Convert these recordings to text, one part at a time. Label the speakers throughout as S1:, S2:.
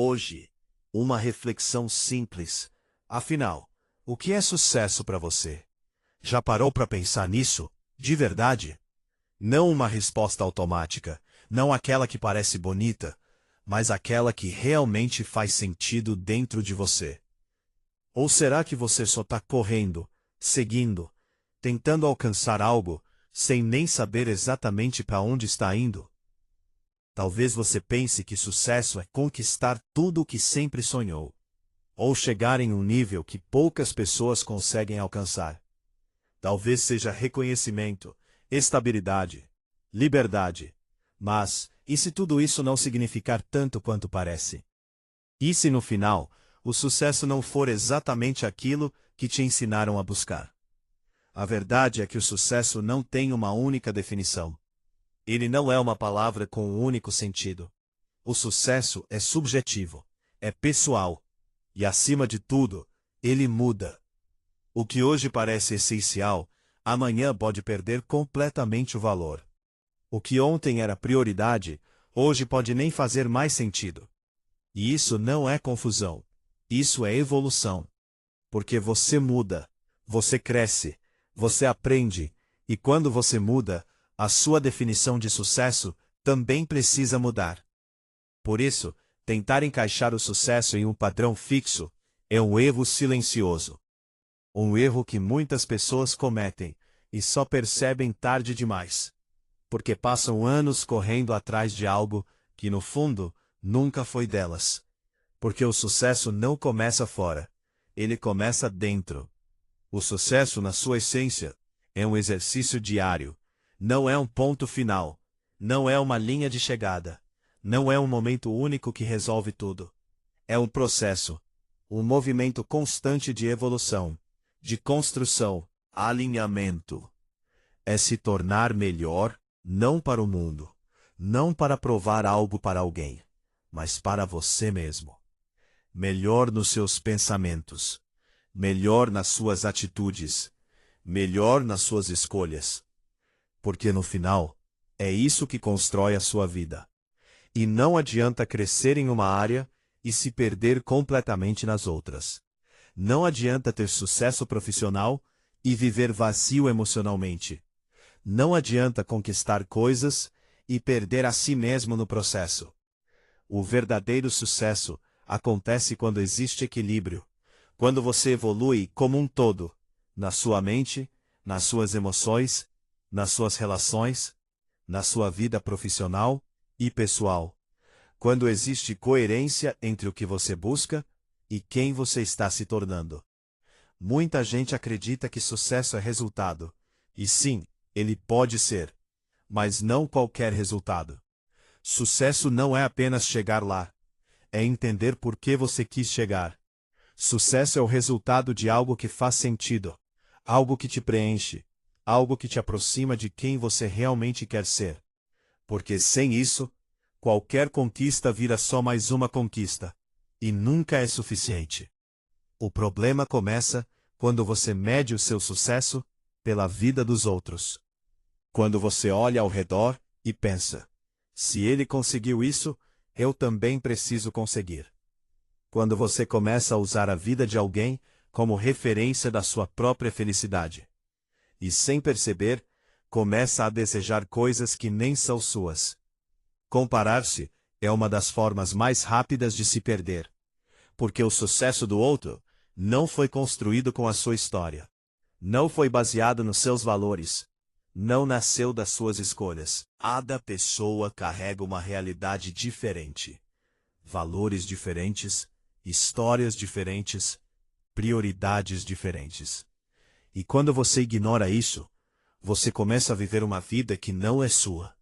S1: Hoje, uma reflexão simples. Afinal, o que é sucesso para você? Já parou para pensar nisso? De verdade? Não uma resposta automática, não aquela que parece bonita, mas aquela que realmente faz sentido dentro de você. Ou será que você só está correndo, seguindo, tentando alcançar algo, sem nem saber exatamente para onde está indo? Talvez você pense que sucesso é conquistar tudo o que sempre sonhou, ou chegar em um nível que poucas pessoas conseguem alcançar. Talvez seja reconhecimento, estabilidade, liberdade. Mas, e se tudo isso não significar tanto quanto parece? E se no final, o sucesso não for exatamente aquilo que te ensinaram a buscar? A verdade é que o sucesso não tem uma única definição. Ele não é uma palavra com um único sentido. O sucesso é subjetivo, é pessoal, e acima de tudo, ele muda. O que hoje parece essencial, amanhã pode perder completamente o valor. O que ontem era prioridade, hoje pode nem fazer mais sentido. E isso não é confusão. Isso é evolução. Porque você muda, você cresce, você aprende, e quando você muda, a sua definição de sucesso também precisa mudar. Por isso, tentar encaixar o sucesso em um padrão fixo é um erro silencioso. Um erro que muitas pessoas cometem e só percebem tarde demais. Porque passam anos correndo atrás de algo que, no fundo, nunca foi delas. Porque o sucesso não começa fora, ele começa dentro. O sucesso, na sua essência, é um exercício diário. Não é um ponto final. Não é uma linha de chegada. Não é um momento único que resolve tudo. É um processo. Um movimento constante de evolução, de construção, alinhamento. É se tornar melhor, não para o mundo, não para provar algo para alguém, mas para você mesmo. Melhor nos seus pensamentos, melhor nas suas atitudes, melhor nas suas escolhas. Porque no final, é isso que constrói a sua vida. E não adianta crescer em uma área e se perder completamente nas outras. Não adianta ter sucesso profissional e viver vazio emocionalmente. Não adianta conquistar coisas e perder a si mesmo no processo. O verdadeiro sucesso acontece quando existe equilíbrio, quando você evolui como um todo, na sua mente, nas suas emoções, nas suas relações, na sua vida profissional e pessoal. Quando existe coerência entre o que você busca e quem você está se tornando. Muita gente acredita que sucesso é resultado. E sim, ele pode ser. Mas não qualquer resultado. Sucesso não é apenas chegar lá. É entender por que você quis chegar. Sucesso é o resultado de algo que faz sentido. Algo que te preenche. Algo que te aproxima de quem você realmente quer ser. Porque sem isso, qualquer conquista vira só mais uma conquista. E nunca é suficiente. O problema começa quando você mede o seu sucesso pela vida dos outros. Quando você olha ao redor e pensa, se ele conseguiu isso, eu também preciso conseguir. Quando você começa a usar a vida de alguém como referência da sua própria felicidade. E sem perceber, começa a desejar coisas que nem são suas. Comparar-se é uma das formas mais rápidas de se perder. Porque o sucesso do outro não foi construído com a sua história. Não foi baseado nos seus valores. Não nasceu das suas escolhas. Cada pessoa carrega uma realidade diferente. Valores diferentes, histórias diferentes, prioridades diferentes. E quando você ignora isso, você começa a viver uma vida que não é sua.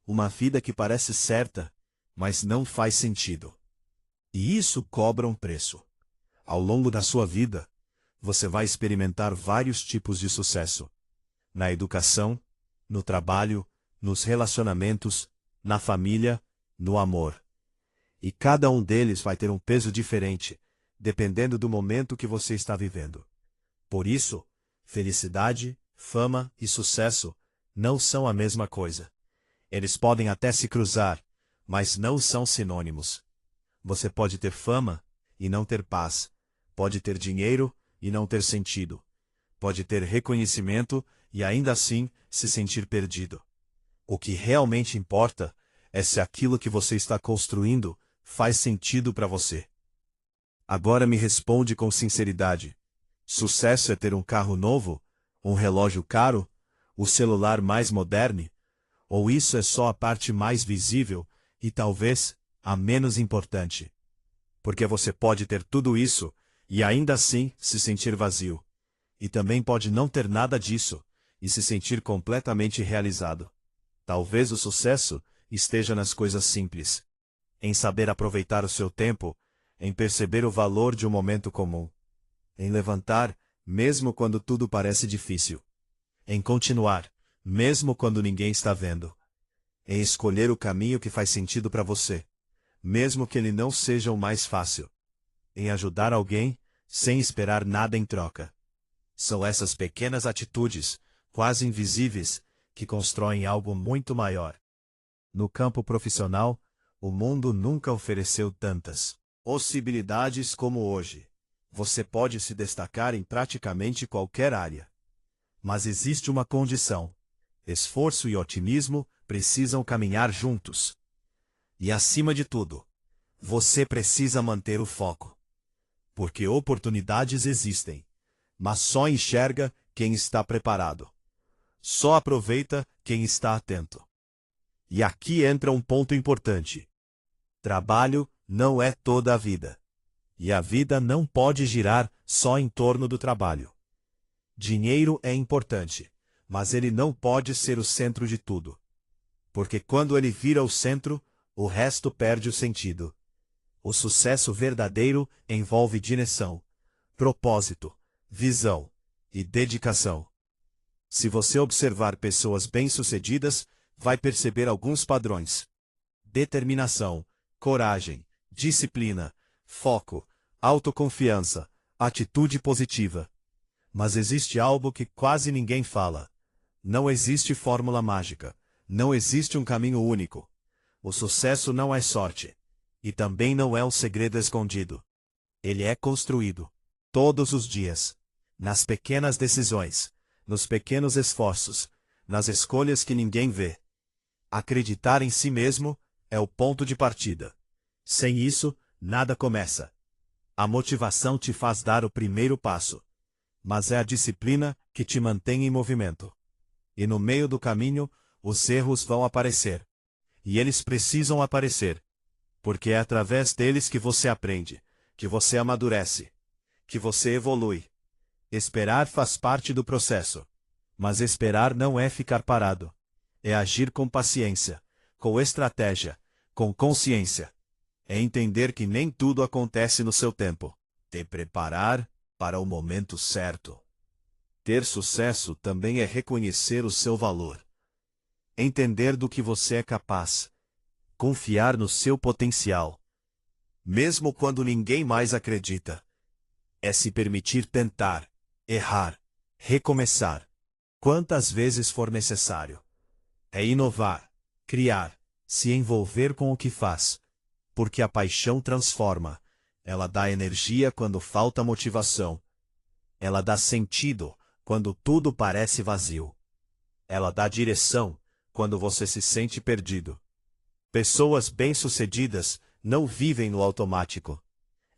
S1: Uma vida que parece certa, mas não faz sentido. E isso cobra um preço. Ao longo da sua vida, você vai experimentar vários tipos de sucesso. Na educação, no trabalho, nos relacionamentos, na família, no amor. E cada um deles vai ter um peso diferente, dependendo do momento que você está vivendo. Por isso, felicidade, fama e sucesso não são a mesma coisa. Eles podem até se cruzar, mas não são sinônimos. Você pode ter fama e não ter paz. Pode ter dinheiro e não ter sentido. Pode ter reconhecimento e ainda assim se sentir perdido. O que realmente importa é se aquilo que você está construindo faz sentido para você. Agora me responde com sinceridade. Sucesso é ter um carro novo, um relógio caro, o celular mais moderno? Ou isso é só a parte mais visível e talvez a menos importante? Porque você pode ter tudo isso e ainda assim se sentir vazio. E também pode não ter nada disso e se sentir completamente realizado. Talvez o sucesso esteja nas coisas simples, em saber aproveitar o seu tempo, em perceber o valor de um momento comum, em levantar, mesmo quando tudo parece difícil, em continuar, mesmo quando ninguém está vendo, em escolher o caminho que faz sentido para você, mesmo que ele não seja o mais fácil, em ajudar alguém sem esperar nada em troca. São essas pequenas atitudes, quase invisíveis, que constroem algo muito maior. No campo profissional, o mundo nunca ofereceu tantas possibilidades como hoje. Você pode se destacar em praticamente qualquer área. Mas existe uma condição: esforço e otimismo precisam caminhar juntos. E acima de tudo, você precisa manter o foco. Porque oportunidades existem, mas só enxerga quem está preparado. Só aproveita quem está atento. E aqui entra um ponto importante. Trabalho não é toda a vida. E a vida não pode girar só em torno do trabalho. Dinheiro é importante, mas ele não pode ser o centro de tudo. Porque quando ele vira o centro, o resto perde o sentido. O sucesso verdadeiro envolve direção, propósito, visão e dedicação. Se você observar pessoas bem-sucedidas, vai perceber alguns padrões: determinação, coragem, disciplina, foco, autoconfiança, atitude positiva. Mas existe algo que quase ninguém fala. Não existe fórmula mágica. Não existe um caminho único. O sucesso não é sorte. E também não é um segredo escondido. Ele é construído, todos os dias, nas pequenas decisões, nos pequenos esforços, nas escolhas que ninguém vê. Acreditar em si mesmo é o ponto de partida. Sem isso, nada começa. A motivação te faz dar o primeiro passo, mas é a disciplina que te mantém em movimento. E no meio do caminho, os erros vão aparecer. E eles precisam aparecer, porque é através deles que você aprende, que você amadurece, que você evolui. Esperar faz parte do processo, mas esperar não é ficar parado. É agir com paciência, com estratégia, com consciência. É entender que nem tudo acontece no seu tempo. Te preparar para o momento certo. Ter sucesso também é reconhecer o seu valor. Entender do que você é capaz. Confiar no seu potencial. Mesmo quando ninguém mais acredita. É se permitir tentar, errar, recomeçar, quantas vezes for necessário. É inovar, criar, se envolver com o que faz. Porque a paixão transforma. Ela dá energia quando falta motivação. Ela dá sentido quando tudo parece vazio. Ela dá direção quando você se sente perdido. Pessoas bem-sucedidas não vivem no automático.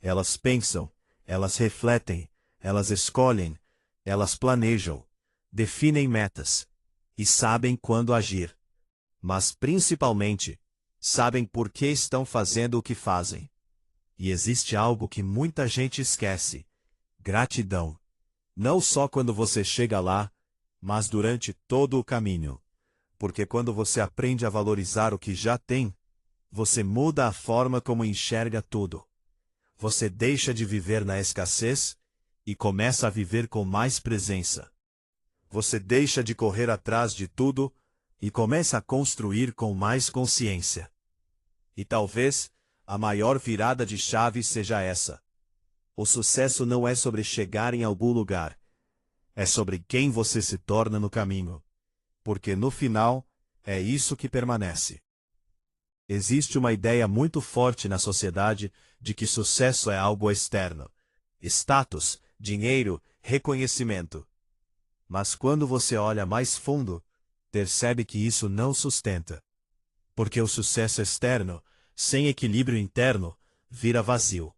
S1: Elas pensam, elas refletem, elas escolhem, elas planejam, definem metas e sabem quando agir. Mas principalmente, sabem por que estão fazendo o que fazem. E existe algo que muita gente esquece: gratidão. Não só quando você chega lá, mas durante todo o caminho. Porque quando você aprende a valorizar o que já tem, você muda a forma como enxerga tudo. Você deixa de viver na escassez e começa a viver com mais presença. Você deixa de correr atrás de tudo e começa a construir com mais consciência. E talvez a maior virada de chave seja essa. O sucesso não é sobre chegar em algum lugar. É sobre quem você se torna no caminho. Porque no final, é isso que permanece. Existe uma ideia muito forte na sociedade de que sucesso é algo externo. Status, dinheiro, reconhecimento. Mas quando você olha mais fundo, percebe que isso não sustenta. Porque o sucesso externo, sem equilíbrio interno, vira vazio.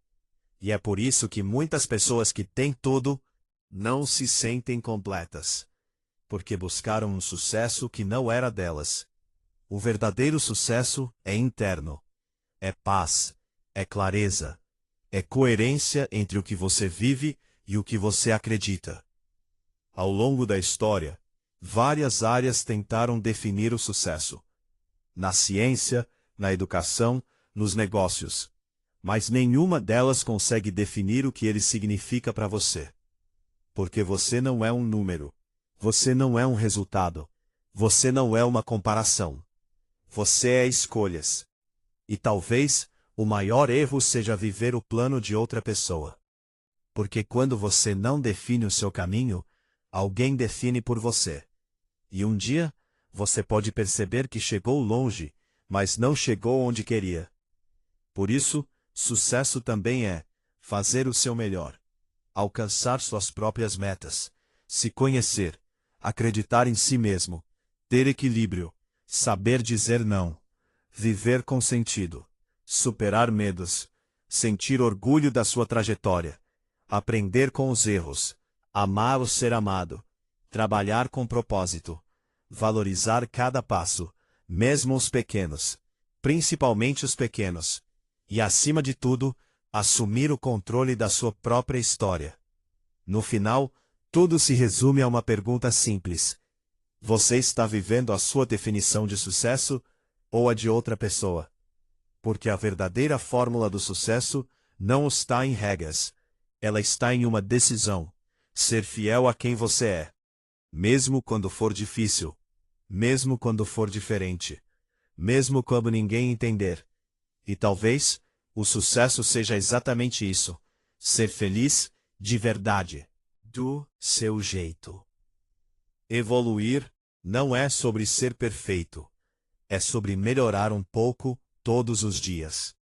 S1: E é por isso que muitas pessoas que têm tudo, não se sentem completas. Porque buscaram um sucesso que não era delas. O verdadeiro sucesso é interno. É paz, é clareza, é coerência entre o que você vive e o que você acredita. Ao longo da história, várias áreas tentaram definir o sucesso. Na ciência, na educação, nos negócios. Mas nenhuma delas consegue definir o que ele significa para você. Porque você não é um número. Você não é um resultado. Você não é uma comparação. Você é escolhas. E talvez o maior erro seja viver o plano de outra pessoa. Porque quando você não define o seu caminho, alguém define por você. E um dia, você pode perceber que chegou longe, mas não chegou onde queria. Por isso, sucesso também é fazer o seu melhor, alcançar suas próprias metas, se conhecer, acreditar em si mesmo, ter equilíbrio, saber dizer não, viver com sentido, superar medos, sentir orgulho da sua trajetória, aprender com os erros, amar ou ser amado, trabalhar com propósito, valorizar cada passo, mesmo os pequenos, principalmente os pequenos, e acima de tudo, assumir o controle da sua própria história. No final, tudo se resume a uma pergunta simples. Você está vivendo a sua definição de sucesso ou a de outra pessoa? Porque a verdadeira fórmula do sucesso não está em regras. Ela está em uma decisão. Ser fiel a quem você é. Mesmo quando for difícil. Mesmo quando for diferente. Mesmo quando ninguém entender. E talvez, o sucesso seja exatamente isso. Ser feliz, de verdade. Do seu jeito. Evoluir não é sobre ser perfeito. É sobre melhorar um pouco, todos os dias.